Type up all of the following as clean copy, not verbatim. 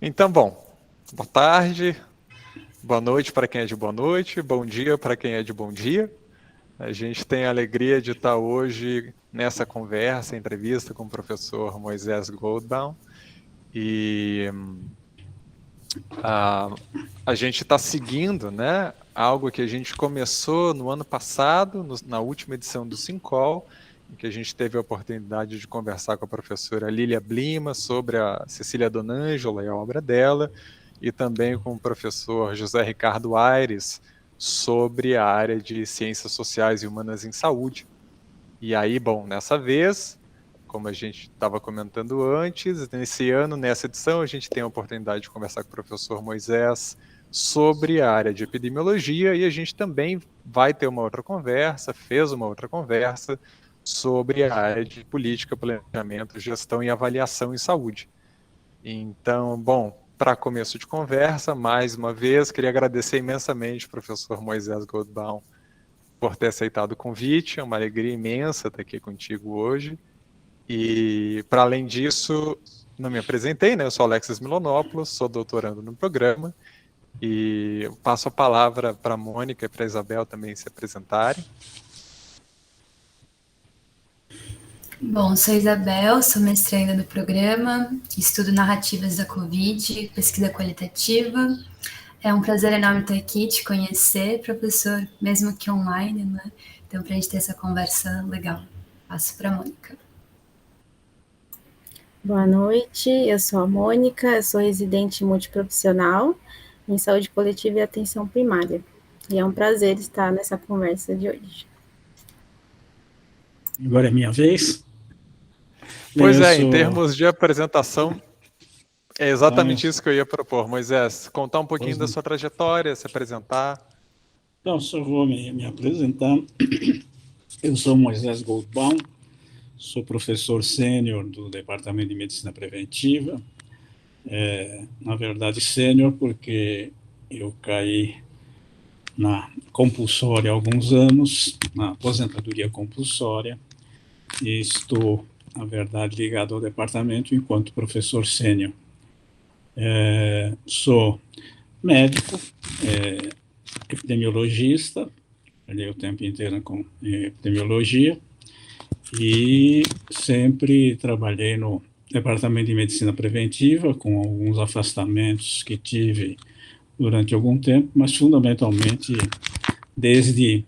Então, bom, boa tarde, boa noite para quem é de boa noite, bom dia para quem é de bom dia. A gente tem a alegria de estar hoje nessa conversa, entrevista com o professor Moisés Goldbaum. E a gente está seguindo, né, algo que a gente começou no ano passado, na última edição do Sincol, em que a gente teve a oportunidade de conversar com a professora Lília Blima sobre a Cecília Donângela e a obra dela, e também com o professor José Ricardo Aires sobre a área de Ciências Sociais e Humanas em Saúde. E aí, bom, nessa vez, como a gente estava comentando antes, nesse ano, nessa edição, a gente tem a oportunidade de conversar com o professor Moisés sobre a área de epidemiologia, e a gente também vai ter uma outra conversa, fez uma outra conversa sobre a área de política, planejamento, gestão e avaliação em saúde. Então, bom, para começo de conversa, mais uma vez, queria agradecer imensamente ao professor Moisés Goldbaum por ter aceitado o convite, é uma alegria imensa estar aqui contigo hoje. E, para além disso, não me apresentei, né? Eu sou Alexis Milonopoulos, sou doutorando no programa, e passo a palavra para a Mônica e para a Isabel também se apresentarem. Bom, sou Isabel, sou mestranda no programa, estudo narrativas da Covid, pesquisa qualitativa. É um prazer enorme estar aqui, te conhecer, professor, mesmo que online, né? Então, para a gente ter essa conversa legal. Passo para a Mônica. Boa noite, eu sou a Mônica, eu sou residente multiprofissional em saúde coletiva e atenção primária. E é um prazer estar nessa conversa de hoje. Agora é minha vez? Pois é, em termos de apresentação, é exatamente isso que eu ia propor. Moisés, contar um pouquinho da sua trajetória, se apresentar. Então, só vou me apresentar. Eu sou Moisés Goldbaum, sou professor sênior do Departamento de Medicina Preventiva. Na verdade, sênior porque eu caí na compulsória há alguns anos, na aposentadoria compulsória, e estou, na verdade, ligado ao departamento enquanto professor sênior. Sou médico, epidemiologista, trabalhei o tempo inteiro com epidemiologia, e sempre trabalhei no Departamento de Medicina Preventiva, com alguns afastamentos que tive durante algum tempo, mas fundamentalmente desde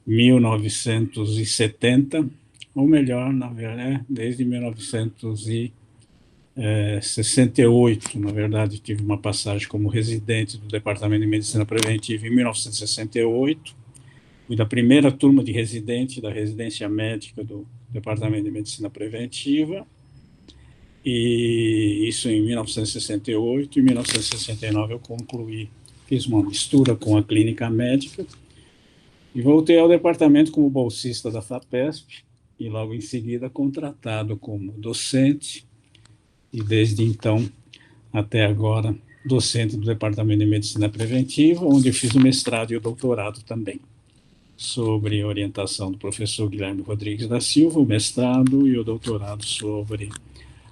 1970, ou melhor, na verdade, desde 1968, na verdade, tive uma passagem como residente do Departamento de Medicina Preventiva em 1968, fui da primeira turma de residente da residência médica do Departamento de Medicina Preventiva, e isso em 1968. Em 1969 eu concluí, fiz uma mistura com a clínica médica, e voltei ao departamento como bolsista da FAPESP, e logo em seguida contratado como docente, e desde então até agora docente do Departamento de Medicina Preventiva, onde eu fiz o mestrado e o doutorado também, sobre orientação do professor Guilherme Rodrigues da Silva, o mestrado, e o doutorado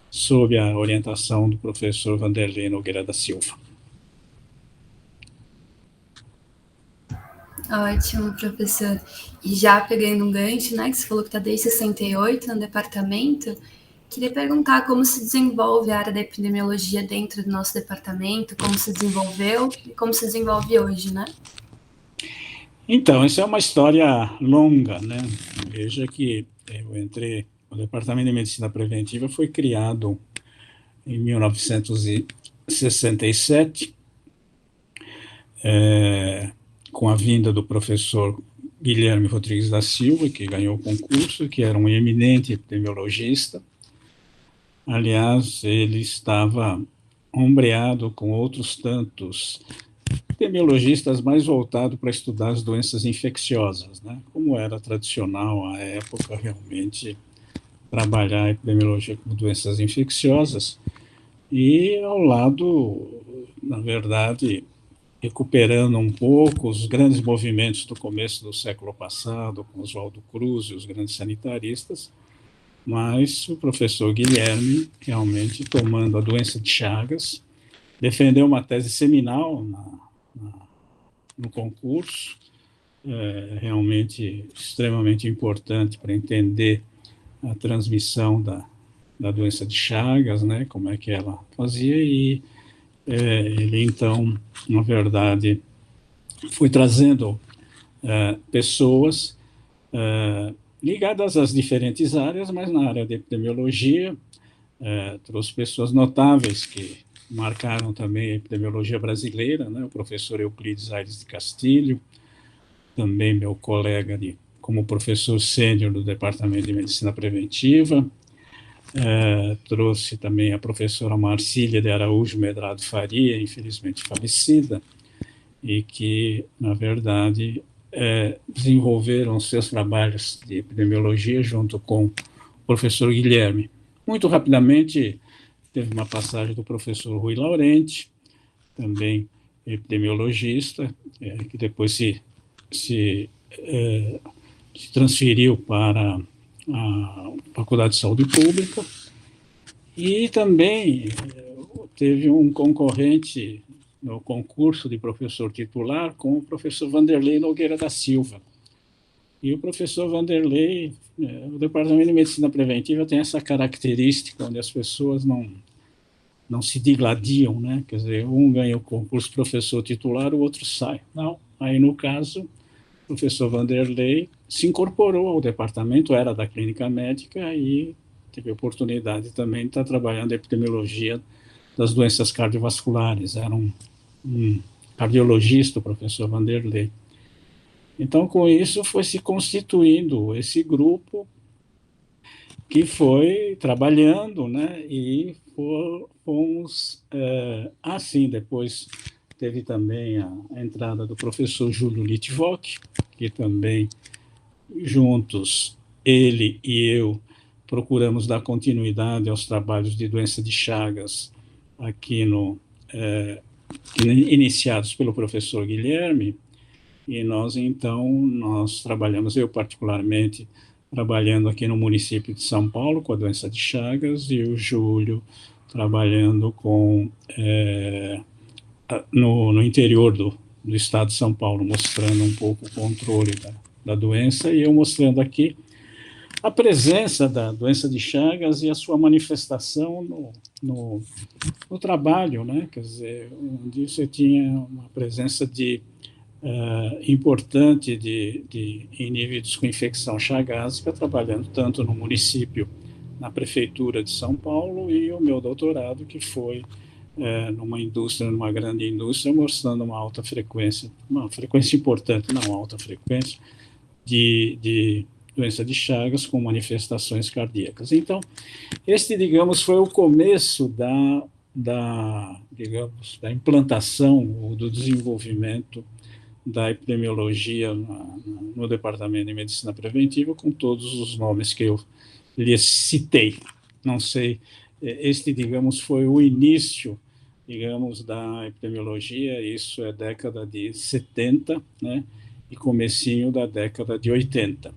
sob a orientação do professor Vanderlei Nogueira da Silva. Ótimo, professor. E já pegando um gancho, né, que você falou que está desde 68 no departamento, queria perguntar como se desenvolve a área da epidemiologia dentro do nosso departamento, como se desenvolveu e como se desenvolve hoje, né? Então, essa é uma história longa, né? Veja que eu entrei, o Departamento de Medicina Preventiva foi criado em 1967, com a vinda do professor Guilherme Rodrigues da Silva, que ganhou o concurso, que era um eminente epidemiologista. Aliás, ele estava ombreado com outros tantos epidemiologistas mais voltados para estudar as doenças infecciosas, né? Como era tradicional à época, realmente, trabalhar a epidemiologia com doenças infecciosas, e ao lado, na verdade, recuperando um pouco os grandes movimentos do começo do século passado, com Oswaldo Cruz e os grandes sanitaristas, mas o professor Guilherme realmente tomando a doença de Chagas defendeu uma tese seminal no concurso, realmente extremamente importante para entender a transmissão da doença de Chagas, né, como é que ela fazia, e ele, então, na verdade, foi trazendo pessoas ligadas às diferentes áreas, mas na área de epidemiologia, trouxe pessoas notáveis que marcaram também a epidemiologia brasileira, né, o professor Euclides Aires de Castilho, também meu colega como professor sênior do Departamento de Medicina Preventiva, trouxe também a professora Marcília de Araújo Medrado Faria, infelizmente falecida, e que, na verdade, desenvolveram seus trabalhos de epidemiologia junto com o professor Guilherme. Muito rapidamente, teve uma passagem do professor Rui Laurenti, também epidemiologista, que depois se transferiu para a Faculdade de Saúde Pública, e também teve um concorrente no concurso de professor titular com o professor Vanderlei Nogueira da Silva. E o professor Vanderlei, o Departamento de Medicina Preventiva tem essa característica onde as pessoas não se digladiam, né? Quer dizer, um ganha o concurso professor titular, o outro sai. Não, aí no caso, o professor Vanderlei se incorporou ao departamento, era da clínica médica e teve a oportunidade também de estar trabalhando em epidemiologia das doenças cardiovasculares. Era um cardiologista, o professor Vanderlei. Então, com isso, foi se constituindo esse grupo que foi trabalhando, né, e fomos, assim, depois teve também a entrada do professor Júlio Litvok, que também, juntos, ele e eu, procuramos dar continuidade aos trabalhos de doença de Chagas aqui iniciados pelo professor Guilherme, e nós trabalhamos, eu particularmente, trabalhando aqui no município de São Paulo com a doença de Chagas, e o Júlio trabalhando no interior do estado de São Paulo, mostrando um pouco o controle da doença, e eu mostrando aqui a presença da doença de Chagas e a sua manifestação no trabalho, né? Quer dizer, onde você tinha uma presença importante de indivíduos com infecção chagásica, trabalhando tanto no município, na prefeitura de São Paulo, e o meu doutorado, que foi numa grande indústria, mostrando uma frequência importante, não alta frequência, de doença de Chagas com manifestações cardíacas. Então, digamos, foi o começo da implantação ou do desenvolvimento da epidemiologia no Departamento de Medicina Preventiva, com todos os nomes que eu lhes citei. Não sei, digamos, foi o início, digamos, da epidemiologia, isso é década de 70, né, e comecinho da década de 80.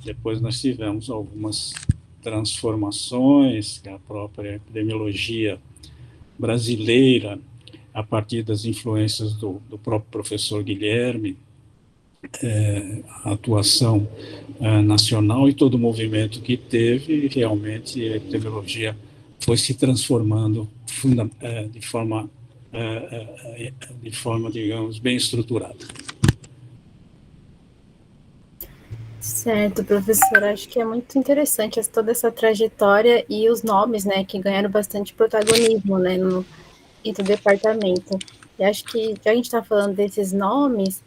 Depois nós tivemos algumas transformações, que a própria epidemiologia brasileira, a partir das influências do próprio professor Guilherme, a atuação nacional e todo o movimento que teve, realmente a epidemiologia foi se transformando de forma, digamos, bem estruturada. Certo, professor. Acho que é muito interessante toda essa trajetória e os nomes, né, que ganharam bastante protagonismo, né, dentro do departamento. E acho que, já que a gente está falando desses nomes,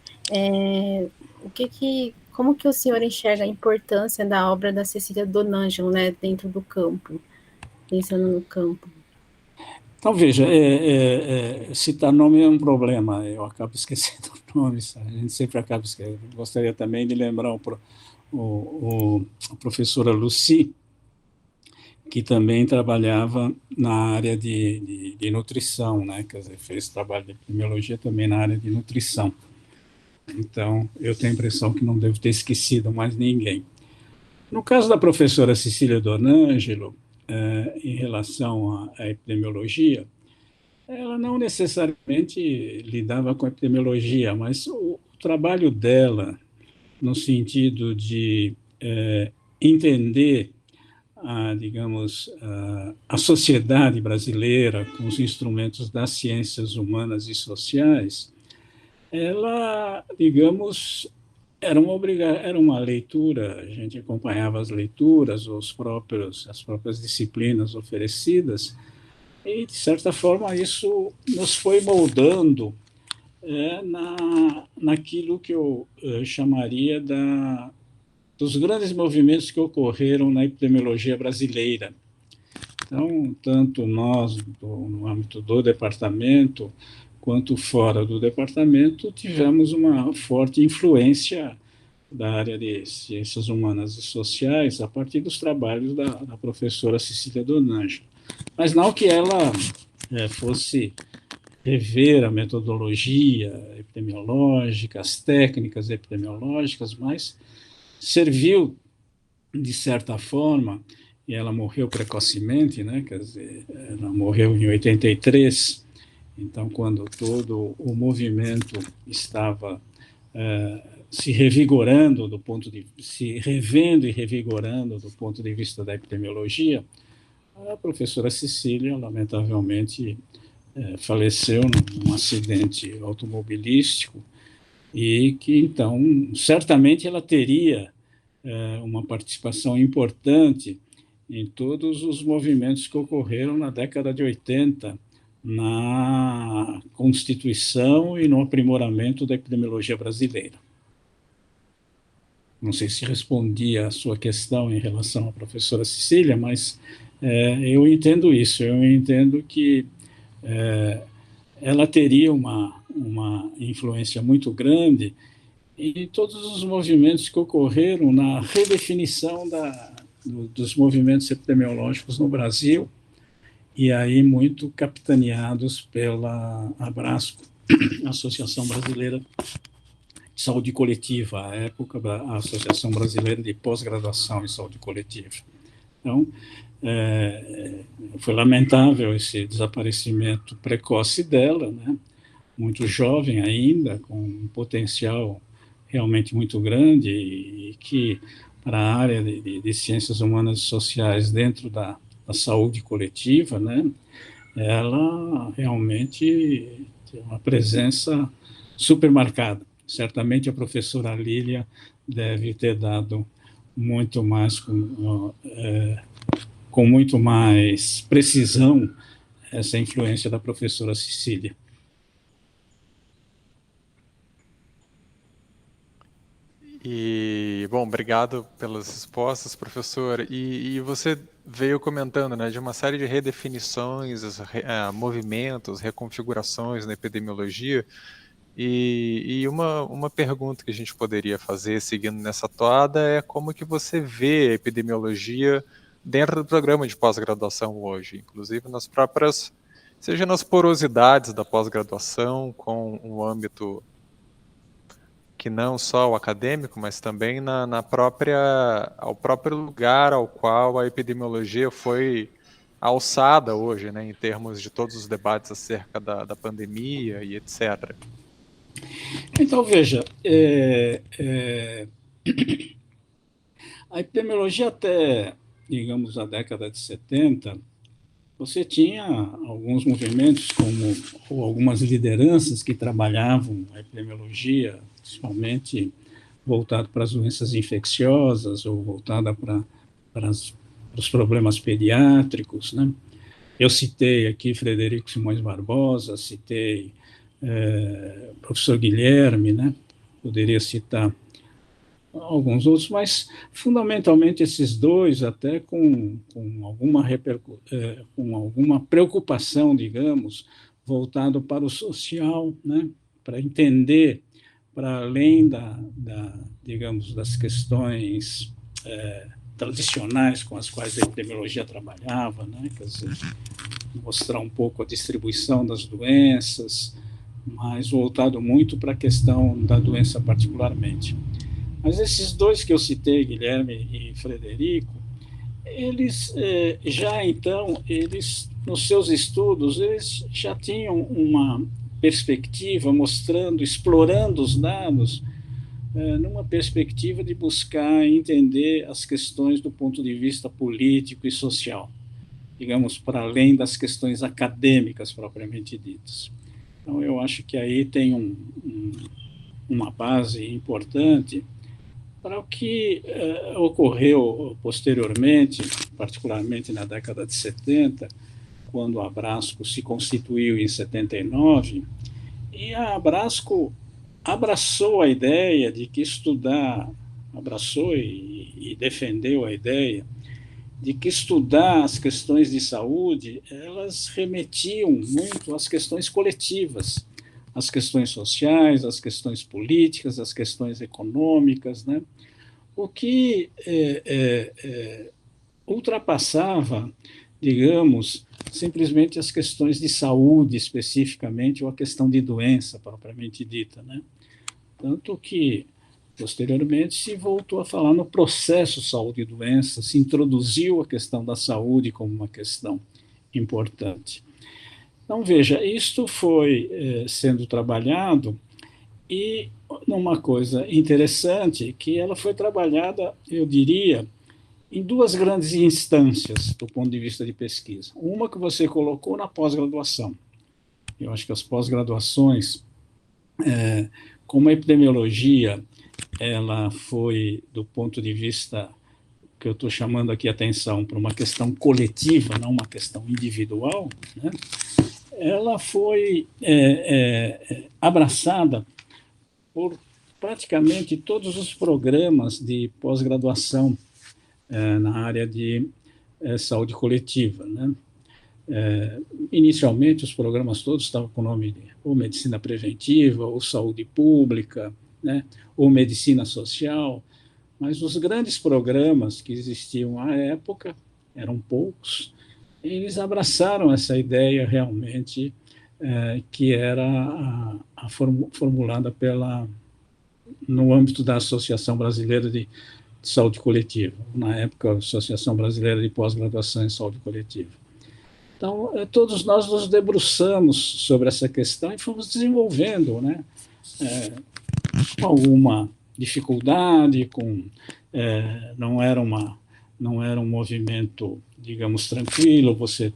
como que o senhor enxerga a importância da obra da Cecília Donangelo, né, dentro do campo, pensando no campo? Então, veja, citar nome é um problema, eu acabo esquecendo nomes, a gente sempre acaba esquecendo. Gostaria também de lembrar a professora Lucy, que também trabalhava na área de nutrição, né? Quer dizer, fez trabalho de epidemiologia também na área de nutrição. Então, eu tenho a impressão que não devo ter esquecido mais ninguém. No caso da professora Cecília Donangelo, em relação à epidemiologia, Ela não necessariamente lidava com epidemiologia, mas o trabalho dela, no sentido de entender digamos, a sociedade brasileira com os instrumentos das ciências humanas e sociais, ela, digamos, era uma leitura, a gente acompanhava as leituras, as próprias disciplinas oferecidas, e, de certa forma, isso nos foi moldando naquilo que eu chamaria dos grandes movimentos que ocorreram na epidemiologia brasileira. Então, tanto nós, no âmbito do departamento, quanto fora do departamento, tivemos uma forte influência da área de ciências humanas e sociais a partir dos trabalhos da professora Cecília Donange. Mas não que ela fosse rever a metodologia epidemiológica, as técnicas epidemiológicas, mas serviu, de certa forma, e ela morreu precocemente, né? Quer dizer, ela morreu em 83, então, quando todo o movimento estava se revigorando se revendo e revigorando do ponto de vista da epidemiologia, a professora Cecília, lamentavelmente, faleceu num acidente automobilístico, e que, então, certamente ela teria uma participação importante em todos os movimentos que ocorreram na década de 80, na constituição e no aprimoramento da epidemiologia brasileira. Não sei se respondi à sua questão em relação à professora Cecília, mas eu entendo isso, eu entendo que ela teria uma influência muito grande em todos os movimentos que ocorreram na redefinição dos movimentos epidemiológicos no Brasil, e aí muito capitaneados pela Abrasco, Associação Brasileira de Saúde Coletiva, à época, a Associação Brasileira de Pós-Graduação em Saúde Coletiva. Então, foi lamentável esse desaparecimento precoce dela, né? Muito jovem ainda, com um potencial realmente muito grande, e que, para a área de ciências humanas e sociais dentro da saúde coletiva, né, ela realmente tem uma presença super marcada. Certamente a professora Lília deve ter dado muito mais, com muito mais precisão, essa influência da professora Cecília. E, bom, obrigado pelas respostas, professor. E você veio comentando, né, de uma série de redefinições, movimentos, reconfigurações na epidemiologia. E uma pergunta que a gente poderia fazer, seguindo nessa toada, é como que você vê a epidemiologia dentro do programa de pós-graduação hoje, inclusive seja nas porosidades da pós-graduação, com um âmbito que não só o acadêmico, mas também ao próprio lugar ao qual a epidemiologia foi alçada hoje, né, em termos de todos os debates acerca da pandemia e etc. Então, veja, a epidemiologia até, digamos, a década de 70, você tinha alguns movimentos, ou algumas lideranças que trabalhavam a epidemiologia, principalmente voltado para as doenças infecciosas ou voltada para os problemas pediátricos, né? Eu citei aqui Frederico Simões Barbosa, citei o professor Guilherme, né? Poderia citar alguns outros, mas fundamentalmente esses dois, até com alguma preocupação, digamos, voltado para o social, né? Para entender, para além digamos, das questões tradicionais com as quais a epidemiologia trabalhava, né? Quer dizer, mostrar um pouco a distribuição das doenças, mas voltado muito para a questão da doença particularmente. Mas esses dois que eu citei, Guilherme e Frederico, eles já então, eles nos seus estudos, eles já tinham uma perspectiva mostrando, explorando os dados, numa perspectiva de buscar entender as questões do ponto de vista político e social, digamos, para além das questões acadêmicas propriamente ditas. Então, eu acho que aí tem uma base importante para o que ocorreu posteriormente, particularmente na década de 70, quando a Abrasco se constituiu em 79, e a Abrasco abraçou a ideia de que abraçou e defendeu a ideia de que estudar as questões de saúde, elas remetiam muito às questões coletivas, às questões sociais, às questões políticas, às questões econômicas, né? O que ultrapassava, digamos, simplesmente as questões de saúde especificamente, ou a questão de doença propriamente dita, né? Tanto que, posteriormente, se voltou a falar no processo saúde e doença, se introduziu a questão da saúde como uma questão importante. Então, veja, isto foi sendo trabalhado, e numa coisa interessante, que ela foi trabalhada, eu diria, em duas grandes instâncias do ponto de vista de pesquisa. Uma que você colocou na pós-graduação. Eu acho que as pós-graduações, como a epidemiologia, ela foi, do ponto de vista que eu estou chamando aqui a atenção para uma questão coletiva, não uma questão individual, né? Ela foi abraçada por praticamente todos os programas de pós-graduação na área de saúde coletiva, né? Inicialmente, os programas todos estavam com o nome de ou medicina preventiva, ou saúde pública, né? Ou medicina social, mas os grandes programas que existiam à época, eram poucos, eles abraçaram essa ideia realmente que era formulada no âmbito da Associação Brasileira de Saúde Coletiva, na época, a Associação Brasileira de Pós-Graduação em Saúde Coletiva. Então, todos nós nos debruçamos sobre essa questão e fomos desenvolvendo, né, com alguma dificuldade, não era um movimento, digamos, tranquilo, você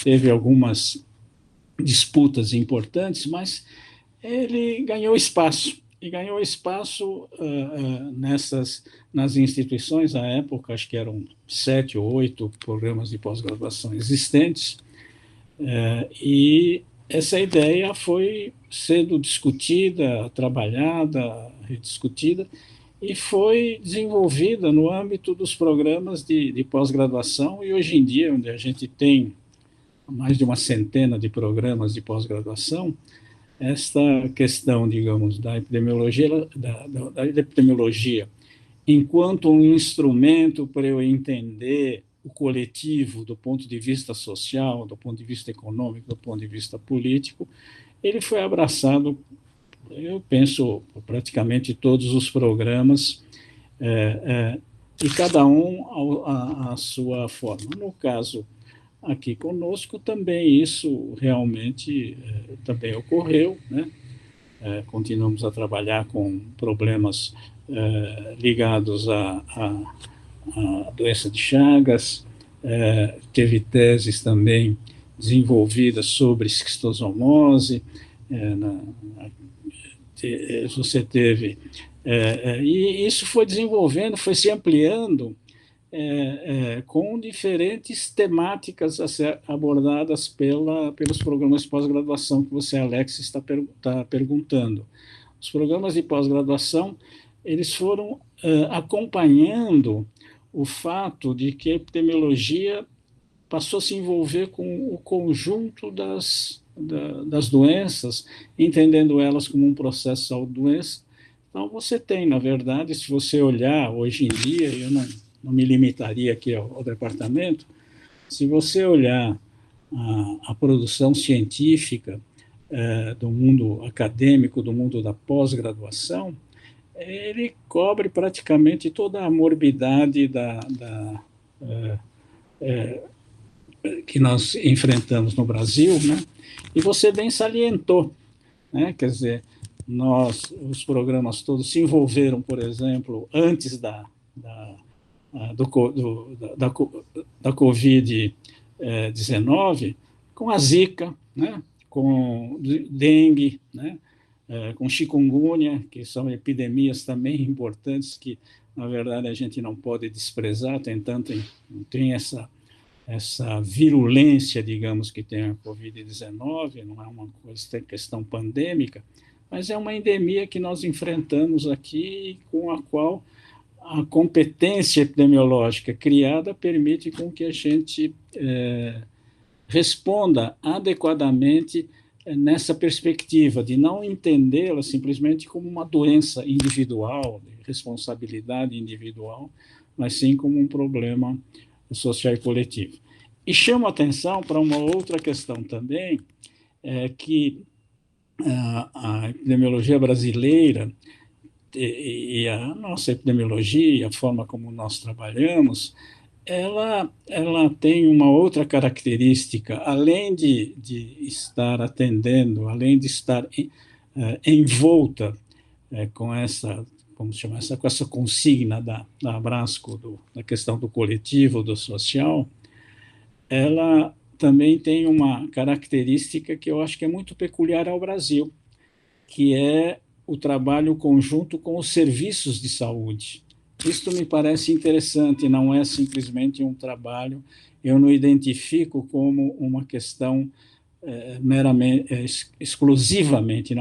teve algumas disputas importantes, mas ele ganhou espaço, e ganhou espaço nas instituições. À época, acho que eram 7 ou 8 programas de pós-graduação existentes, e essa ideia foi sendo discutida, trabalhada, rediscutida, e foi desenvolvida no âmbito dos programas de pós-graduação, e hoje em dia, onde a gente tem mais de uma centena de programas de pós-graduação, esta questão, digamos, da epidemiologia, da epidemiologia, enquanto um instrumento para eu entender o coletivo do ponto de vista social, do ponto de vista econômico, do ponto de vista político, ele foi abraçado, eu penso, praticamente todos os programas, e cada um à sua forma. No caso aqui conosco, também isso realmente também ocorreu, né? Continuamos a trabalhar com problemas ligados à doença de Chagas, teve teses também desenvolvidas sobre esquistossomose, você teve... e isso foi desenvolvendo, foi se ampliando com diferentes temáticas a ser abordadas pelos programas de pós-graduação que você, Alex, está perguntando. Os programas de pós-graduação, eles foram acompanhando o fato de que a epidemiologia passou a se envolver com o conjunto das doenças, entendendo elas como um processo de saúde-doença. Então, você tem, na verdade, se você olhar hoje em dia, eu não me limitaria aqui ao departamento, se você olhar a produção científica do mundo acadêmico, do mundo da pós-graduação, ele cobre praticamente toda a morbidade que nós enfrentamos no Brasil, né? E você bem salientou, né? Quer dizer, os programas todos se envolveram, por exemplo, antes da Covid-19, com a Zika, né? Com dengue, né? Com chikungunya, que são epidemias também importantes que, na verdade, a gente não pode desprezar, tem essa virulência, digamos, que tem a Covid-19, não é uma questão pandêmica, mas é uma endemia que nós enfrentamos aqui, com a qual a competência epidemiológica criada permite com que a gente responda adequadamente nessa perspectiva de não entendê-la simplesmente como uma doença individual, de responsabilidade individual, mas sim como um problema social e coletivo. E chamo a atenção para uma outra questão também, que a epidemiologia brasileira e a nossa epidemiologia e a forma como nós trabalhamos, ela tem uma outra característica, além de estar atendendo, além de estar envolta com essa, vamos chamar com essa consigna da Abrasco, da questão do coletivo, do social, ela também tem uma característica que eu acho que é muito peculiar ao Brasil, que é o trabalho conjunto com os serviços de saúde. Isto me parece interessante, não é simplesmente um trabalho, eu não identifico como uma questão exclusivamente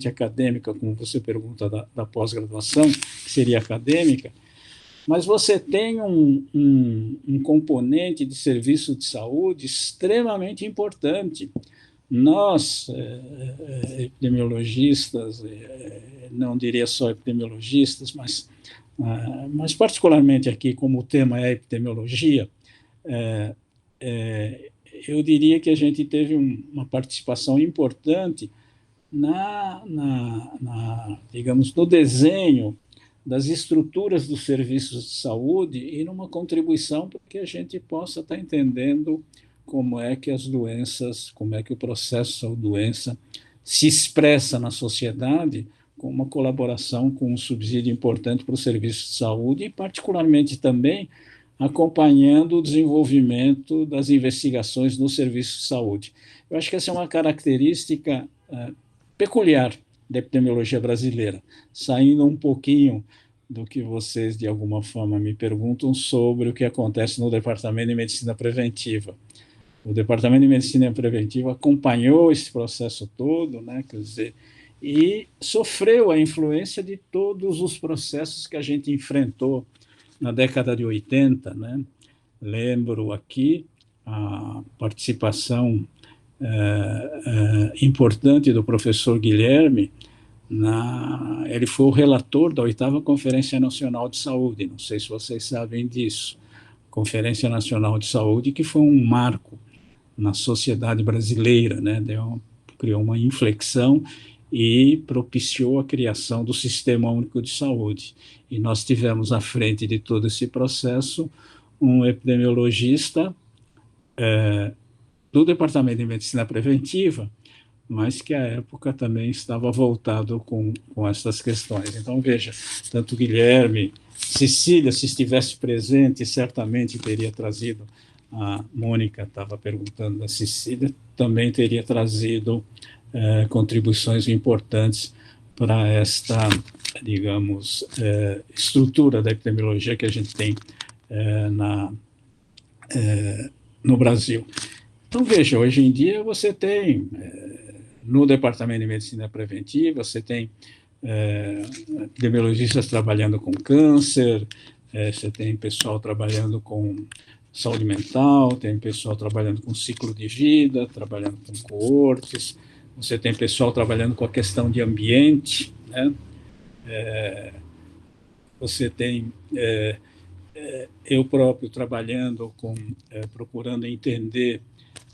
acadêmica, como você pergunta da pós-graduação, que seria acadêmica, mas você tem um componente de serviço de saúde extremamente importante. Nós, epidemiologistas, não diria só epidemiologistas, mas particularmente aqui, como o tema é epidemiologia, eu diria que a gente teve uma participação importante digamos, no desenho das estruturas dos serviços de saúde e numa contribuição para que a gente possa estar entendendo como é que as doenças, como é que o processo de saúde-doença se expressa na sociedade, com uma colaboração com um subsídio importante para o serviço de saúde e, particularmente, também acompanhando o desenvolvimento das investigações no serviço de saúde. Eu acho que essa é uma característica peculiar da epidemiologia brasileira, saindo um pouquinho do que vocês, de alguma forma, me perguntam sobre o que acontece no Departamento de Medicina Preventiva. O Departamento de Medicina Preventiva acompanhou esse processo todo, né, quer dizer, e sofreu a influência de todos os processos que a gente enfrentou na década de 80, né? Lembro aqui a participação importante do professor Guilherme, ele foi o relator da 8ª Conferência Nacional de Saúde, não sei se vocês sabem disso, Conferência Nacional de Saúde, que foi um marco na sociedade brasileira, né? Criou uma inflexão e propiciou a criação do Sistema Único de Saúde. E nós tivemos à frente de todo esse processo um epidemiologista do Departamento de Medicina Preventiva, mas que à época também estava voltado com essas questões. Então, veja, tanto Guilherme, Cecília, se estivesse presente, certamente teria trazido, a Mônica estava perguntando da Cecília, também teria trazido contribuições importantes para esta, digamos, estrutura da epidemiologia que a gente tem no Brasil. Então, veja, hoje em dia você tem, no Departamento de Medicina Preventiva, você tem epidemiologistas trabalhando com câncer, você tem pessoal trabalhando com saúde mental, tem pessoal trabalhando com ciclo de vida, trabalhando com coortes, você tem pessoal trabalhando com a questão de ambiente, né? Você tem eu próprio trabalhando procurando entender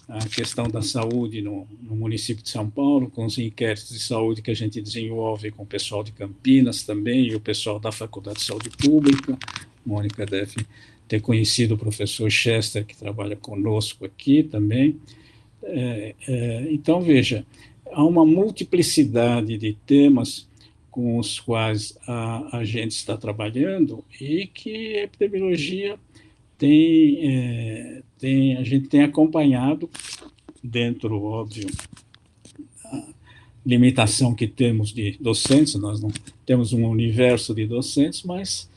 a questão da saúde no município de São Paulo, com os inquéritos de saúde que a gente desenvolve com o pessoal de Campinas também, e o pessoal da Faculdade de Saúde Pública, Mônica deve ter conhecido o professor Chester, que trabalha conosco aqui também. Então, veja, há uma multiplicidade de temas com os quais a gente está trabalhando e que a epidemiologia a gente tem acompanhado dentro, óbvio, da limitação que temos de docentes. Nós não temos um universo de docentes, mas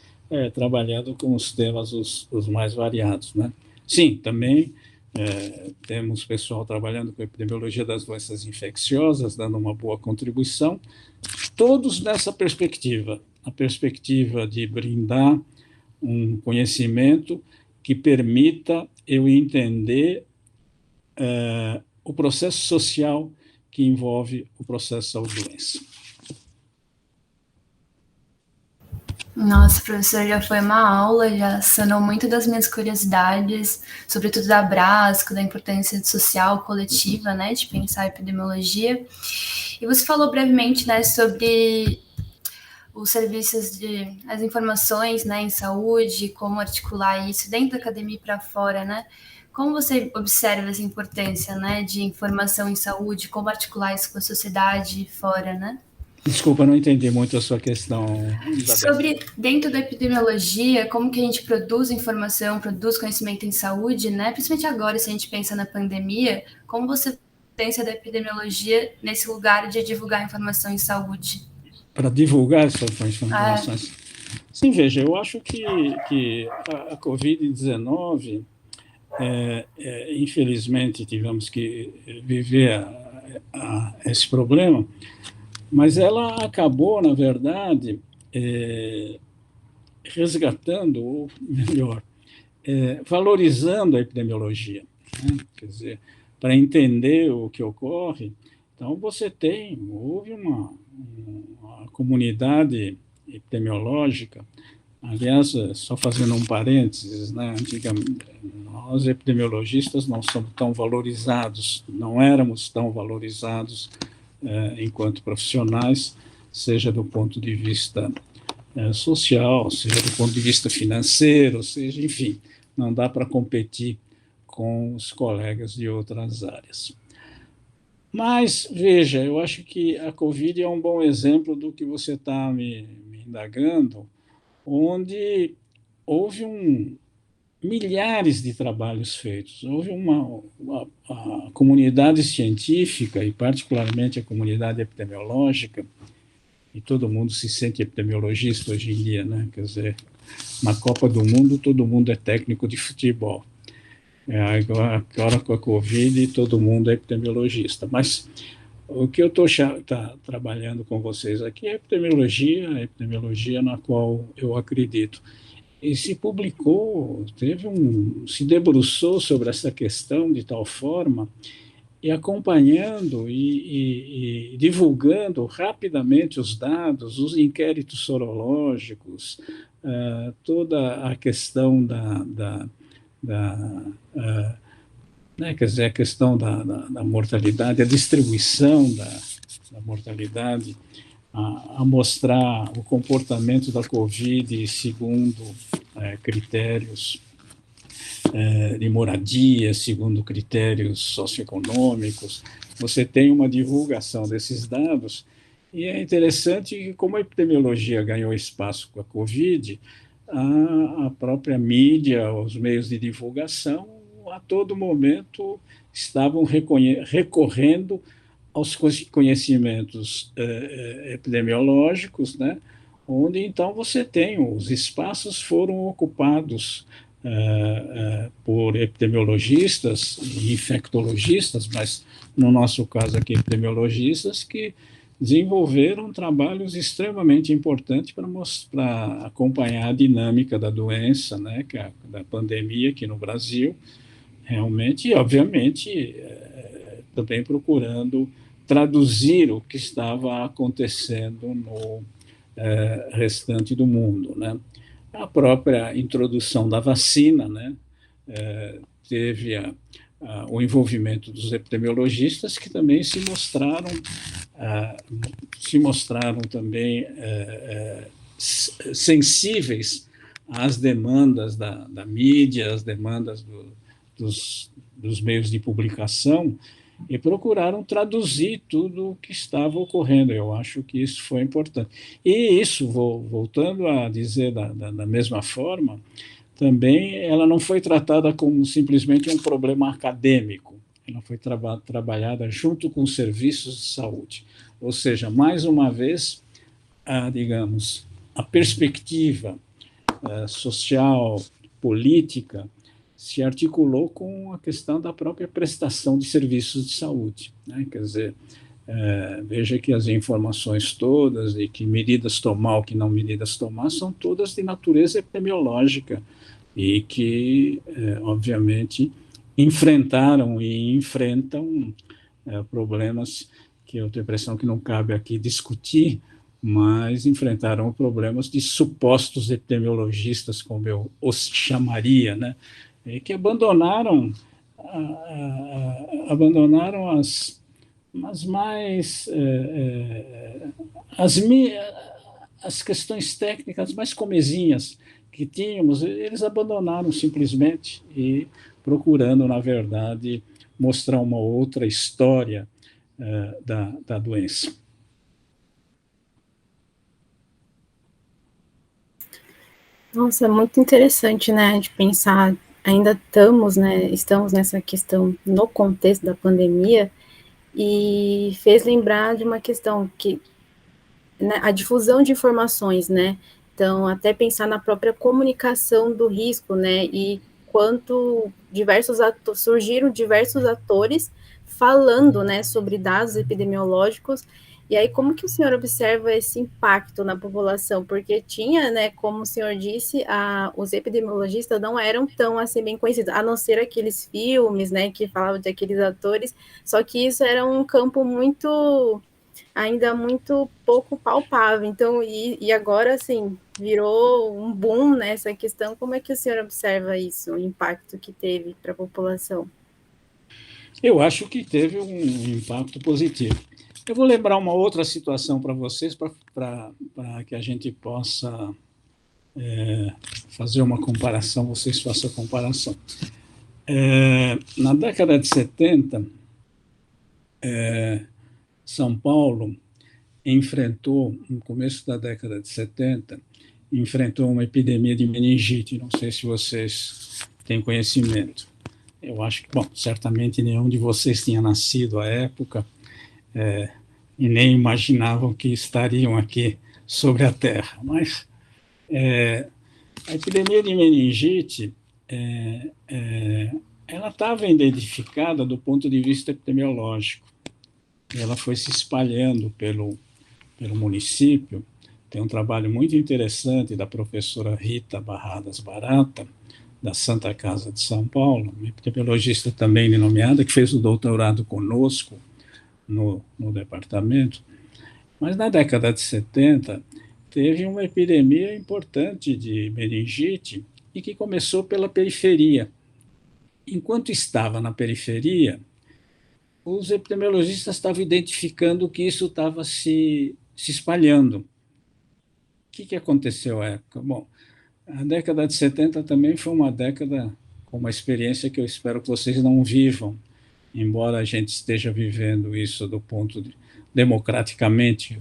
trabalhando com os temas os mais variados, né? Sim, também temos pessoal trabalhando com epidemiologia das doenças infecciosas, dando uma boa contribuição, todos nessa perspectiva, a perspectiva de brindar um conhecimento que permita eu entender o processo social que envolve o processo de saúde-doença. Nossa, professor, já foi uma aula, já sanou muito das minhas curiosidades, sobretudo da Brasco, da importância social coletiva, né, de pensar a epidemiologia. E você falou brevemente, né, sobre os serviços as informações, né, em saúde, como articular isso dentro da academia e para fora, né? Como você observa essa importância, né, de informação em saúde, como articular isso com a sociedade fora, né? Desculpa, não entendi muito a sua questão, Isabel. Sobre, dentro da epidemiologia, como que a gente produz informação, produz conhecimento em saúde, né? Principalmente agora, se a gente pensa na pandemia, como você pensa da epidemiologia nesse lugar de divulgar informação em saúde? Para divulgar essas informações. Sim, veja, eu acho que a Covid-19, infelizmente, tivemos que viver esse problema, mas ela acabou, na verdade, resgatando, ou melhor, valorizando a epidemiologia, né? Quer dizer, para entender o que ocorre. Então, houve uma comunidade epidemiológica. Aliás, só fazendo um parênteses, né? Antigamente, nós epidemiologistas não somos tão valorizados, não éramos tão valorizados enquanto profissionais, seja do ponto de vista social, seja do ponto de vista financeiro, seja, enfim, não dá para competir com os colegas de outras áreas. Mas, veja, eu acho que a Covid é um bom exemplo do que você está me indagando, onde houve milhares de trabalhos feitos, houve a comunidade científica, e particularmente a comunidade epidemiológica, e todo mundo se sente epidemiologista hoje em dia, né? Quer dizer, na Copa do Mundo, todo mundo é técnico de futebol. Agora com a Covid, todo mundo é epidemiologista. Mas o que eu estou trabalhando com vocês aqui é a epidemiologia na qual eu acredito. E se publicou, se debruçou sobre essa questão de tal forma, e acompanhando e divulgando rapidamente os dados, os inquéritos sorológicos, toda a questão quer dizer, a questão da mortalidade, a distribuição da mortalidade, a mostrar o comportamento da Covid segundo critérios de moradia, segundo critérios socioeconômicos. Você tem uma divulgação desses dados, e é interessante que, como a epidemiologia ganhou espaço com a Covid, a própria mídia, os meios de divulgação, a todo momento estavam recorrendo aos conhecimentos epidemiológicos, né? Onde, então, os espaços foram ocupados por epidemiologistas e infectologistas, mas, no nosso caso aqui, epidemiologistas, que desenvolveram trabalhos extremamente importantes para acompanhar a dinâmica da doença, né, da pandemia aqui no Brasil, realmente, e, obviamente, também procurando traduzir o que estava acontecendo no restante do mundo, né? A própria introdução da vacina, né, teve o envolvimento dos epidemiologistas, que também se mostraram também sensíveis às demandas da mídia, às demandas dos meios de publicação, e procuraram traduzir tudo o que estava ocorrendo. Eu acho que isso foi importante. E isso, voltando a dizer da mesma forma, também ela não foi tratada como simplesmente um problema acadêmico, ela foi trabalhada junto com os serviços de saúde. Ou seja, mais uma vez, digamos, a perspectiva social, política, se articulou com a questão da própria prestação de serviços de saúde, né? Quer dizer, veja que as informações todas, e que medidas tomar ou que não medidas tomar, são todas de natureza epidemiológica e que, obviamente, enfrentaram e enfrentam problemas que eu tenho a impressão que não cabe aqui discutir, mas enfrentaram problemas de supostos epidemiologistas, como eu os chamaria, né? E que abandonaram as questões técnicas mais comezinhas que tínhamos, eles abandonaram simplesmente e procurando, na verdade, mostrar uma outra história da doença. Nossa, é muito interessante, né, de pensar, ainda estamos nessa questão no contexto da pandemia, e fez lembrar de uma questão que, né, a difusão de informações, né, então até pensar na própria comunicação do risco, né, e quanto surgiram diversos atores falando, né, sobre dados epidemiológicos. E aí, como que o senhor observa esse impacto na população? Porque tinha, né, como o senhor disse, os epidemiologistas não eram tão assim bem conhecidos, a não ser aqueles filmes, né, que falavam de aqueles atores, só que isso era um campo ainda muito pouco palpável. Então, e agora, assim, virou um boom nessa questão. Como é que o senhor observa isso, o impacto que teve para a população? Eu acho que teve um impacto positivo. Eu vou lembrar uma outra situação para vocês, para que a gente possa fazer uma comparação, vocês façam a comparação. Na década de 70, São Paulo enfrentou, no começo da década de 70, enfrentou uma epidemia de meningite. Não sei se vocês têm conhecimento. Eu acho que, bom, certamente nenhum de vocês tinha nascido à época, e nem imaginavam que estariam aqui sobre a Terra. Mas a epidemia de meningite, ela estava identificada do ponto de vista epidemiológico. Ela foi se espalhando pelo município. Tem um trabalho muito interessante da professora Rita Barradas Barata, da Santa Casa de São Paulo, uma epidemiologista também nomeada, que fez o doutorado conosco no departamento. Mas na década de 70, teve uma epidemia importante de meningite e que começou pela periferia. Enquanto estava na periferia, os epidemiologistas estavam identificando que isso estava se espalhando. O que aconteceu à época? Bom, a década de 70 também foi uma década com uma experiência que eu espero que vocês não vivam, embora a gente esteja vivendo isso do ponto de, democraticamente,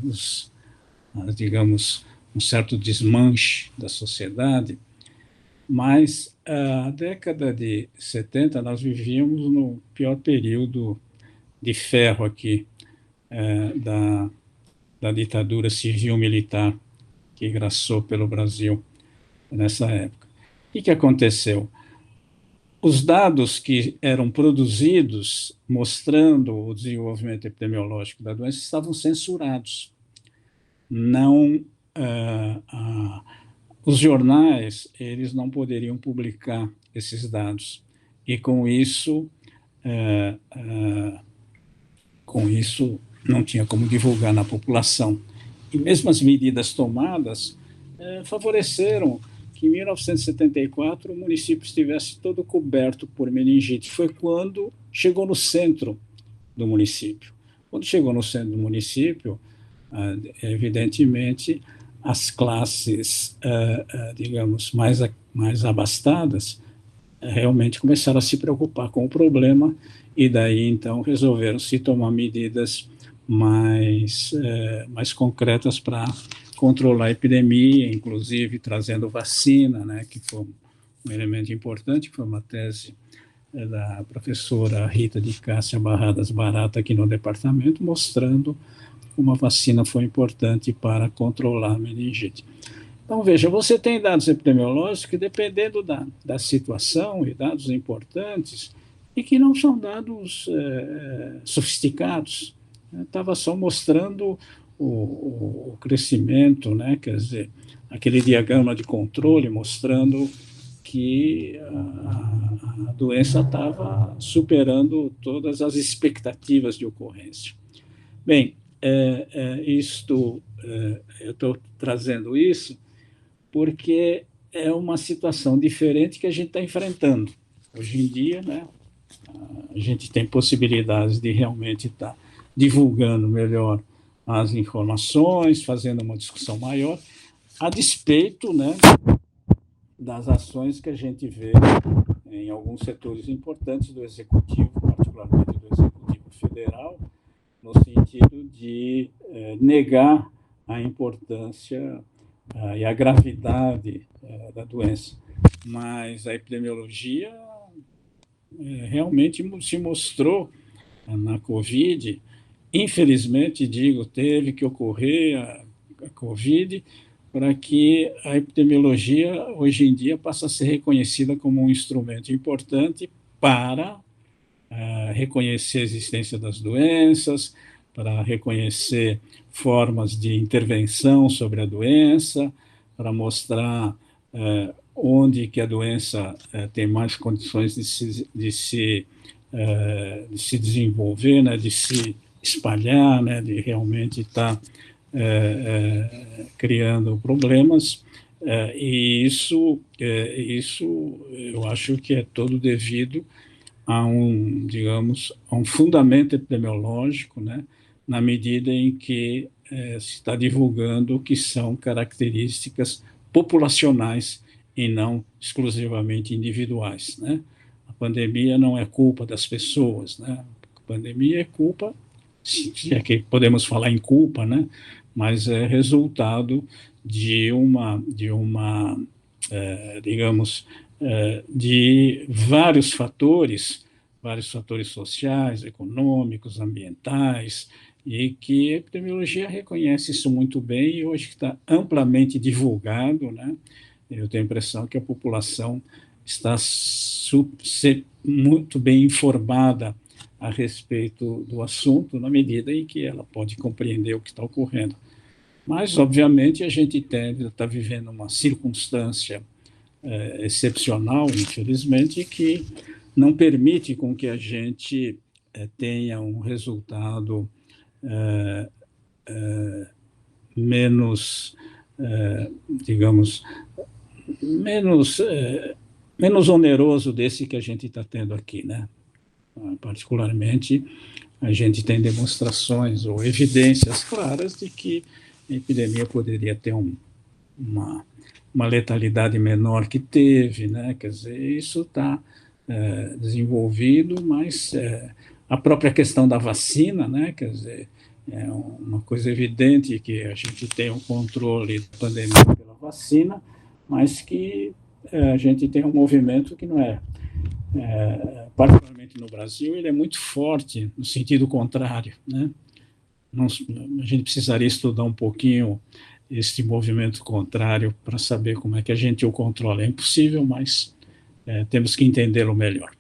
digamos, um certo desmanche da sociedade, mas a década de 70 nós vivíamos no pior período de ferro aqui da ditadura civil-militar que graçou pelo Brasil nessa época. O que aconteceu? Os dados que eram produzidos mostrando o desenvolvimento epidemiológico da doença estavam censurados. Não, os jornais eles não poderiam publicar esses dados e com isso não tinha como divulgar na população. E mesmo as medidas tomadas favoreceram que em 1974 o município estivesse todo coberto por meningite. Foi quando chegou no centro do município. Quando chegou no centro do município, evidentemente, as classes, digamos, mais abastadas, realmente começaram a se preocupar com o problema e daí, então, resolveram-se tomar medidas mais concretas para controlar a epidemia, inclusive trazendo vacina, né, que foi um elemento importante, que foi uma tese da professora Rita de Cássia Barradas Barata aqui no departamento, mostrando como a vacina foi importante para controlar a meningite. Então, veja, você tem dados epidemiológicos que, dependendo da situação, e dados importantes, e que não são dados sofisticados. Estava só mostrando o crescimento, né? Quer dizer, aquele diagrama de controle mostrando que a doença estava superando todas as expectativas de ocorrência. Bem, eu estou trazendo isso porque é uma situação diferente que a gente está enfrentando. Hoje em dia, né, a gente tem possibilidades de realmente estar divulgando melhor as informações, fazendo uma discussão maior, a despeito, né, das ações que a gente vê em alguns setores importantes do Executivo, particularmente do Executivo Federal, no sentido de negar a importância e a gravidade da doença. Mas a epidemiologia realmente se mostrou na Covid, infelizmente, teve que ocorrer a Covid para que a epidemiologia, hoje em dia, passe a ser reconhecida como um instrumento importante para reconhecer a existência das doenças, para reconhecer formas de intervenção sobre a doença, para mostrar onde que a doença tem mais condições de se desenvolver, né, de se espalhar, né, de realmente estar criando problemas, e isso eu acho que é todo devido a digamos, a um fundamento epidemiológico, né, na medida em que se está divulgando o que são características populacionais e não exclusivamente individuais, né? A pandemia não é culpa das pessoas, né? A pandemia é culpa, se é que podemos falar em culpa, né? Mas é resultado digamos, de vários fatores sociais, econômicos, ambientais, e que a epidemiologia reconhece isso muito bem e hoje está amplamente divulgado, né? Eu tenho a impressão que a população está muito bem informada a respeito do assunto, na medida em que ela pode compreender o que está ocorrendo. Mas, obviamente, a gente está vivendo uma circunstância excepcional, infelizmente, que não permite com que a gente tenha um resultado menos, digamos, menos oneroso desse que a gente está tendo aqui, né? Particularmente, a gente tem demonstrações ou evidências claras de que a epidemia poderia ter uma letalidade menor que teve, né? Quer dizer, isso está desenvolvido, mas a própria questão da vacina, né? Quer dizer, é uma coisa evidente que a gente tem um controle da pandemia pela vacina, mas que a gente tem um movimento que não particularmente no Brasil, ele é muito forte no sentido contrário, né? A gente precisaria estudar um pouquinho este movimento contrário para saber como é que a gente o controla. É impossível, mas temos que entendê-lo melhor.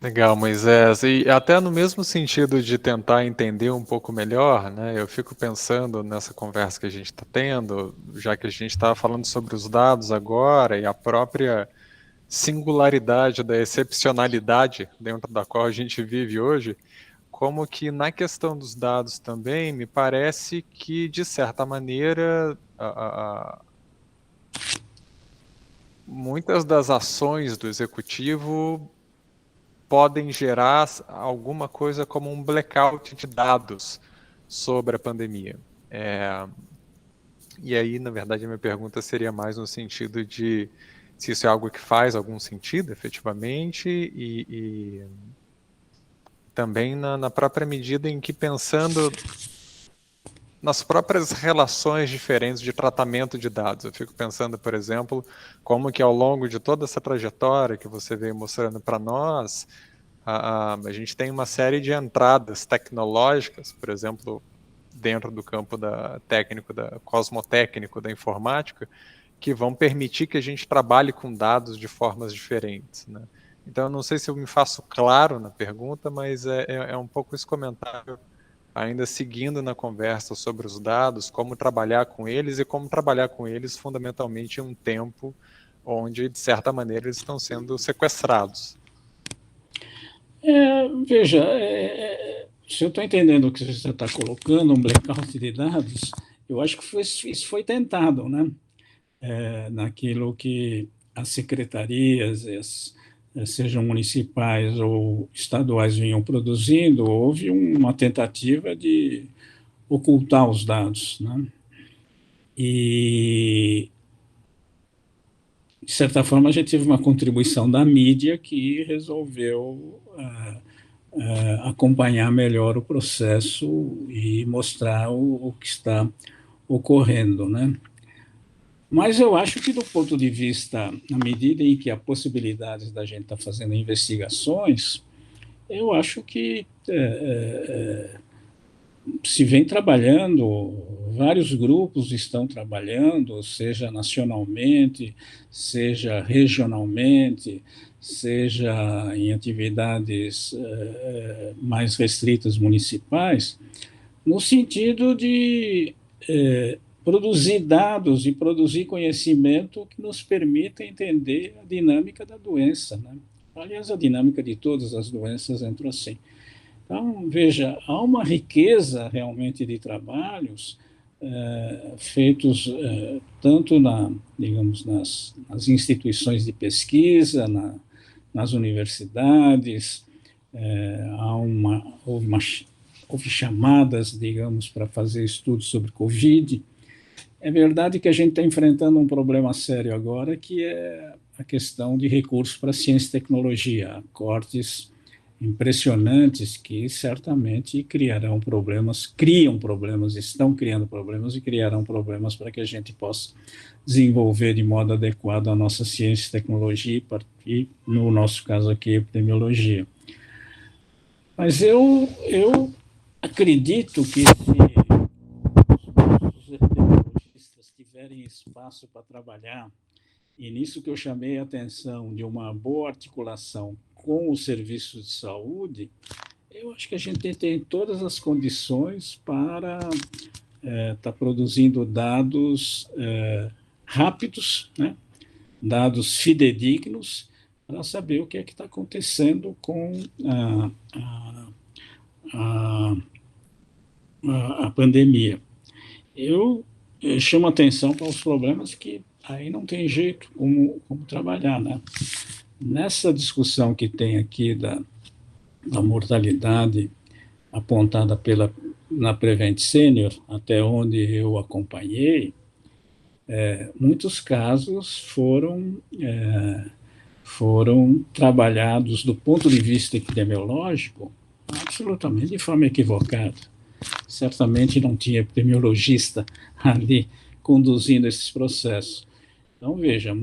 Legal, Moisés. E até no mesmo sentido de tentar entender um pouco melhor, né, eu fico pensando nessa conversa que a gente está tendo, já que a gente está falando sobre os dados agora e a própria singularidade da excepcionalidade dentro da qual a gente vive hoje, como que na questão dos dados também, me parece que, de certa maneira, muitas das ações do executivo podem gerar alguma coisa como um blackout de dados sobre a pandemia. E aí, na verdade, a minha pergunta seria mais no sentido de se isso é algo que faz algum sentido, efetivamente, e também na própria medida em que, pensando nas próprias relações diferentes de tratamento de dados. Eu fico pensando, por exemplo, como que ao longo de toda essa trajetória que você veio mostrando para nós, a gente tem uma série de entradas tecnológicas, por exemplo, dentro do campo cosmotécnico da informática, que vão permitir que a gente trabalhe com dados de formas diferentes, né? Então, eu não sei se eu me faço claro na pergunta, mas é um pouco esse comentário, ainda seguindo na conversa sobre os dados, como trabalhar com eles e como trabalhar com eles fundamentalmente em um tempo onde, de certa maneira, eles estão sendo sequestrados. Veja, se eu estou entendendo o que você está colocando, um blackout de dados, eu acho que isso foi tentado, né? Naquilo que as secretarias, sejam municipais ou estaduais, vinham produzindo, houve uma tentativa de ocultar os dados, né? E, de certa forma, a gente teve uma contribuição da mídia que resolveu acompanhar melhor o processo e mostrar o que está ocorrendo, né? Mas eu acho que, do ponto de vista, na medida em que há possibilidades da gente estar fazendo investigações, eu acho que se vem trabalhando, vários grupos estão trabalhando, seja nacionalmente, seja regionalmente, seja em atividades mais restritas municipais, no sentido de produzir dados e produzir conhecimento que nos permita entender a dinâmica da doença, né? Aliás, a dinâmica de todas as doenças entra assim. Então, veja, há uma riqueza realmente de trabalhos feitos tanto nas instituições de pesquisa, nas universidades, houve chamadas, digamos, para fazer estudos sobre Covid. É verdade que a gente está enfrentando um problema sério agora, que é a questão de recursos para ciência e tecnologia, cortes impressionantes que certamente criam problemas, estão criando problemas e criarão problemas para que a gente possa desenvolver de modo adequado a nossa ciência e tecnologia e, no nosso caso aqui, epidemiologia. Mas eu acredito que os epidemiologistas tiverem espaço para trabalhar, e nisso que eu chamei a atenção de uma boa articulação com os serviços de saúde, eu acho que a gente tem todas as condições para estar produzindo dados rápidos, né? Dados fidedignos, para saber o que é que está acontecendo com a pandemia. Eu chamo atenção para os problemas que aí não tem jeito como trabalhar, né? Nessa discussão que tem aqui da mortalidade apontada na Prevent Senior, até onde eu acompanhei, muitos casos foram trabalhados do ponto de vista epidemiológico absolutamente de forma equivocada. Certamente não tinha epidemiologista ali conduzindo esses processos. Então, veja,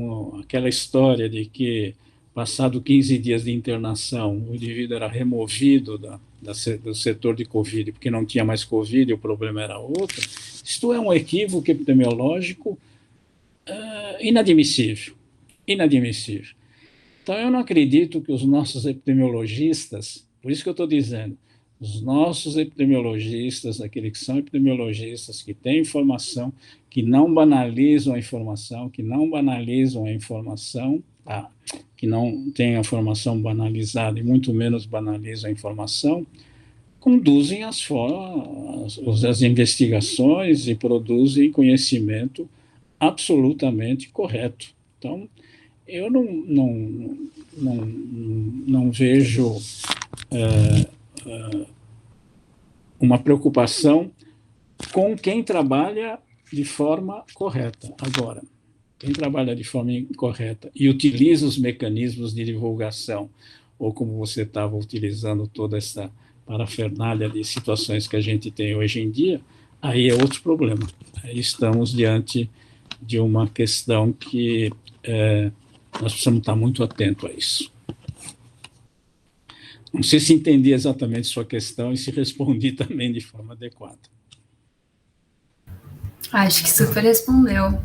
aquela história de que, passado 15 dias de internação, o indivíduo era removido do setor de Covid, porque não tinha mais Covid e o problema era outro, isto é um equívoco epidemiológico inadmissível. Inadmissível. Então, eu não acredito que os nossos epidemiologistas, por isso que eu estou dizendo, os nossos epidemiologistas, aqueles que são epidemiologistas, que têm informação, que não banalizam a informação, que não têm a informação banalizada e muito menos banalizam a informação, conduzem as investigações e produzem conhecimento absolutamente correto. Então, eu não vejo uma preocupação com quem trabalha de forma correta. Agora, quem trabalha de forma incorreta e utiliza os mecanismos de divulgação, ou como você estava utilizando toda essa parafernália de situações que a gente tem hoje em dia, aí é outro problema. Aí estamos diante de uma questão que nós precisamos estar muito atentos a isso. Não sei se entendi exatamente sua questão e se respondi também de forma adequada. Acho que super respondeu.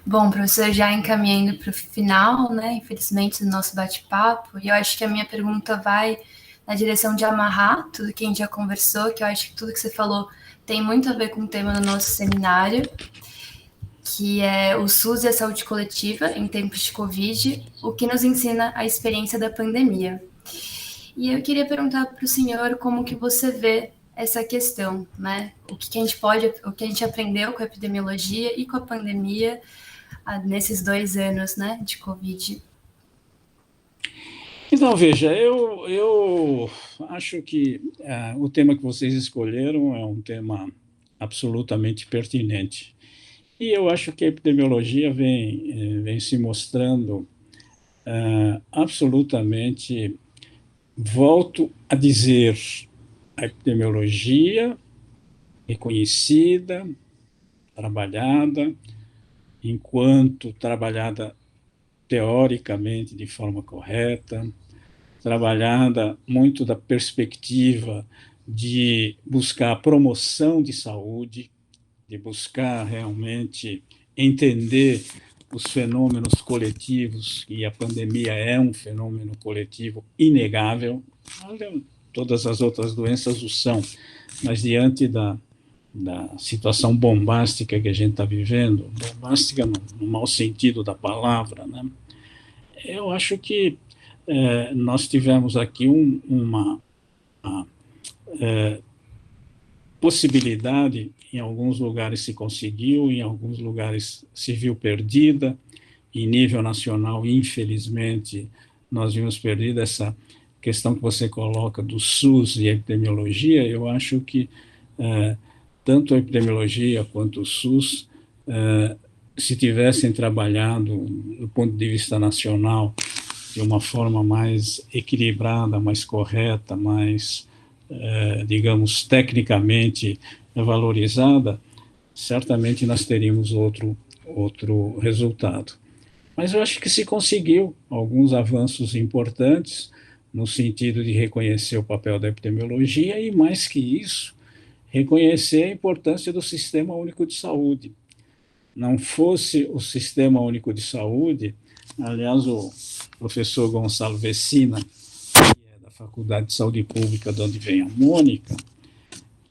Bom, professor, já encaminhando para o final, né, infelizmente, do nosso bate-papo, e eu acho que a minha pergunta vai na direção de amarrar tudo que a gente já conversou, que eu acho que tudo que você falou tem muito a ver com o tema do nosso seminário, que é o SUS e a saúde coletiva em tempos de Covid, o que nos ensina a experiência da pandemia. E eu queria perguntar para o senhor como que você vê essa questão, né? O que a gente aprendeu com a epidemiologia e com a pandemia nesses 2 anos, né, de Covid. Então, veja, eu acho que o tema que vocês escolheram é um tema absolutamente pertinente. E eu acho que a epidemiologia vem se mostrando absolutamente, volto a dizer, a epidemiologia reconhecida, trabalhada, enquanto trabalhada teoricamente de forma correta, trabalhada muito da perspectiva de buscar a promoção de saúde, de buscar realmente entender os fenômenos coletivos, e a pandemia é um fenômeno coletivo inegável. Todas as outras doenças o são, mas diante da situação bombástica que a gente está vivendo, bombástica no mau sentido da palavra, né? Eu acho que nós tivemos aqui uma possibilidade, em alguns lugares se conseguiu, em alguns lugares se viu perdida, em nível nacional, infelizmente, nós vimos perdida essa questão que você coloca do SUS e a epidemiologia. Eu acho que tanto a epidemiologia quanto o SUS, se tivessem trabalhado do ponto de vista nacional de uma forma mais equilibrada, mais correta, mais, digamos, tecnicamente valorizada, certamente nós teríamos outro resultado. Mas eu acho que se conseguiu alguns avanços importantes no sentido de reconhecer o papel da epidemiologia e, mais que isso, reconhecer a importância do Sistema Único de Saúde. Não fosse o Sistema Único de Saúde, aliás, o professor Gonçalo Vecina, que é da Faculdade de Saúde Pública, de onde vem a Mônica,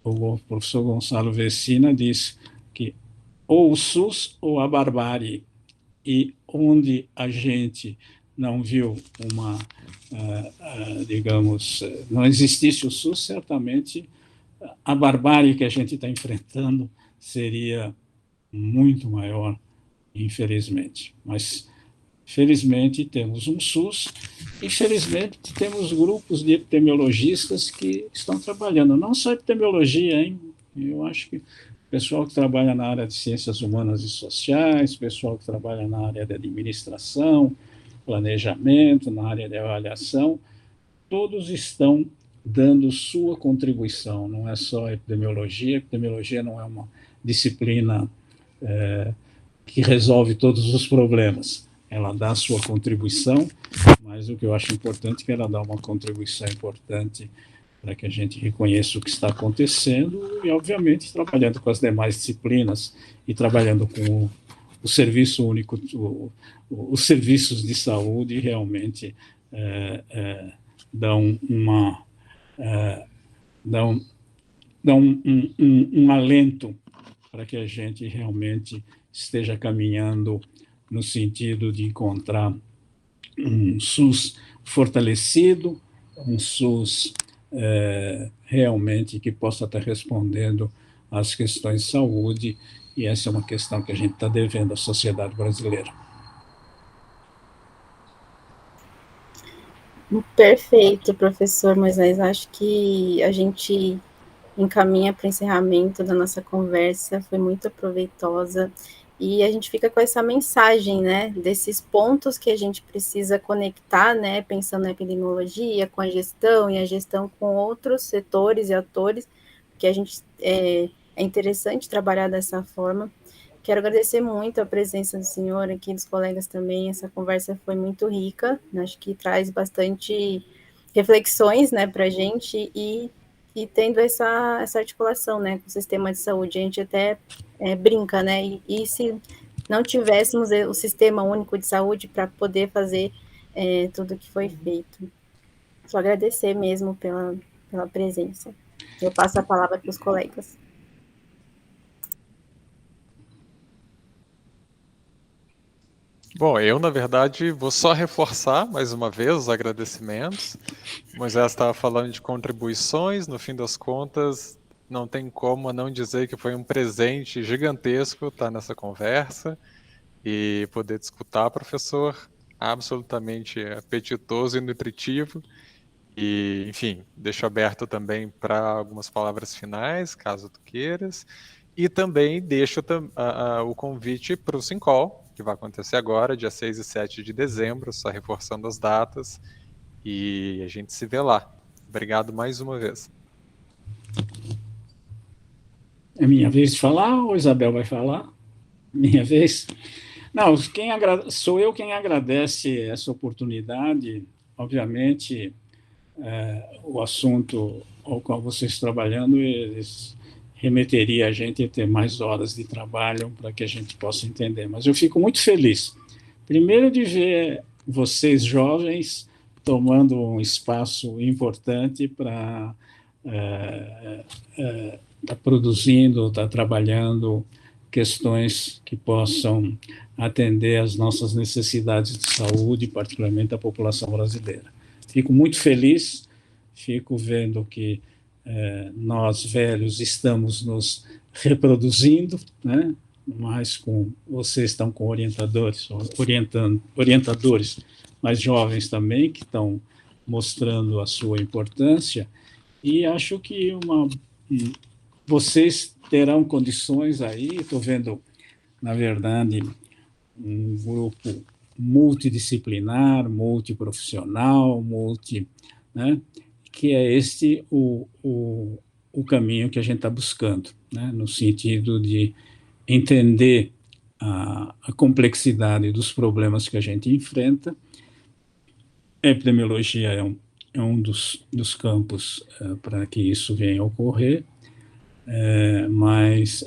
o professor Gonçalo Vecina diz que ou o SUS ou a barbárie, e onde a gente não viu digamos, não existisse o SUS, certamente a barbárie que a gente está enfrentando seria muito maior, infelizmente. Mas, felizmente, temos um SUS e, felizmente, temos grupos de epidemiologistas que estão trabalhando. Não só epidemiologia, hein? Eu acho que o pessoal que trabalha na área de ciências humanas e sociais, pessoal que trabalha na área de administração, planejamento, na área de avaliação, todos estão dando sua contribuição. Não é só a epidemiologia não é uma disciplina que resolve todos os problemas. Ela dá a sua contribuição, mas o que eu acho importante é que ela dá uma contribuição importante para que a gente reconheça o que está acontecendo e, obviamente, trabalhando com as demais disciplinas e trabalhando com o serviço único, os serviços de saúde realmente dão um alento para que a gente realmente esteja caminhando no sentido de encontrar um SUS fortalecido, um SUS realmente que possa estar respondendo às questões de saúde, e essa é uma questão que a gente está devendo à sociedade brasileira. Perfeito, professor Moisés. Acho que a gente encaminha para o encerramento da nossa conversa, foi muito proveitosa, e a gente fica com essa mensagem, né, desses pontos que a gente precisa conectar, né, pensando na epidemiologia, com a gestão, e a gestão com outros setores e atores, que a gente é interessante trabalhar dessa forma. Quero agradecer muito a presença do senhor aqui, dos colegas também, essa conversa foi muito rica, acho que traz bastante reflexões, né, para a gente, e tendo essa articulação, né, com o sistema de saúde. A gente até brinca, né, e se não tivéssemos o sistema único de saúde para poder fazer tudo que foi feito. Só agradecer mesmo pela presença. Eu passo a palavra para os colegas. Bom, eu, na verdade, vou só reforçar mais uma vez os agradecimentos. Moisés estava falando de contribuições, no fim das contas, não tem como não dizer que foi um presente gigantesco estar nessa conversa e poder escutar, professor, absolutamente apetitoso e nutritivo. E, enfim, deixo aberto também para algumas palavras finais, caso tu queiras. E também deixo o convite para o Sincol, que vai acontecer agora, dia 6 e 7 de dezembro, só reforçando as datas. E a gente se vê lá. Obrigado mais uma vez. É minha vez de falar ou Isabel vai falar? Minha vez? Não, sou eu quem agradece essa oportunidade. Obviamente, o assunto ao qual vocês estão trabalhando, eles remeteria a gente a ter mais horas de trabalho para que a gente possa entender. Mas eu fico muito feliz, primeiro, de ver vocês jovens tomando um espaço importante para estar produzindo, estar trabalhando questões que possam atender às nossas necessidades de saúde, particularmente da população brasileira. Fico muito feliz, fico vendo que nós, velhos, estamos nos reproduzindo, né? Mas vocês estão com orientadores mais jovens também, que estão mostrando a sua importância, e acho que vocês terão condições aí, estou vendo, na verdade, um grupo multidisciplinar, multiprofissional, né, que é o caminho que a gente está buscando, né, no sentido de entender a complexidade dos problemas que a gente enfrenta. A epidemiologia é um dos campos para que isso venha a ocorrer, mas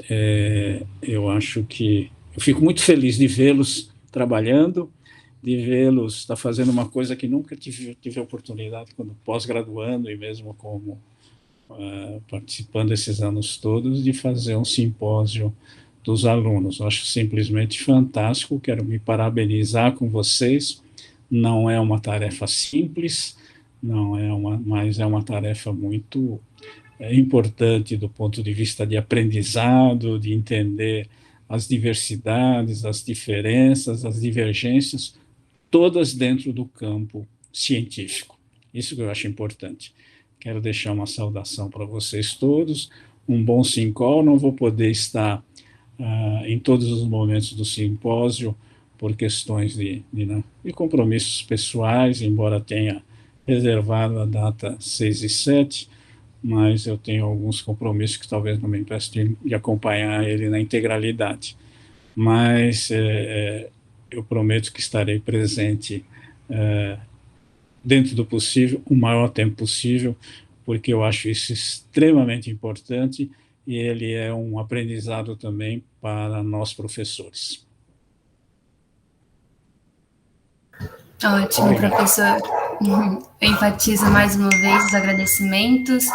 eu acho que eu fico muito feliz de vê-los trabalhando, de vê-los estar fazendo uma coisa que nunca tive a oportunidade quando pós-graduando e mesmo como participando desses anos todos, de fazer um simpósio dos alunos. Eu acho simplesmente fantástico, quero me parabenizar com vocês. Não é uma tarefa simples, mas é uma tarefa muito importante do ponto de vista de aprendizado, de entender as diversidades, as diferenças, as divergências, todas dentro do campo científico. Isso que eu acho importante. Quero deixar uma saudação para vocês todos, um bom Sincol. Não vou poder estar em todos os momentos do simpósio por questões de compromissos pessoais, embora tenha reservado a data 6 e 7, mas eu tenho alguns compromissos que talvez não me impeçam de acompanhar ele na integralidade. Mas eu prometo que estarei presente dentro do possível, o maior tempo possível, porque eu acho isso extremamente importante e ele é um aprendizado também para nós professores. Ótimo, professor. Eu enfatizo mais uma vez os agradecimentos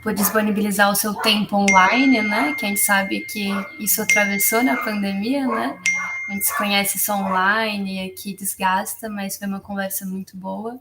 por disponibilizar o seu tempo online, né? Que a gente sabe que isso atravessou na pandemia, né? A gente se conhece só online e aqui desgasta, mas foi uma conversa muito boa.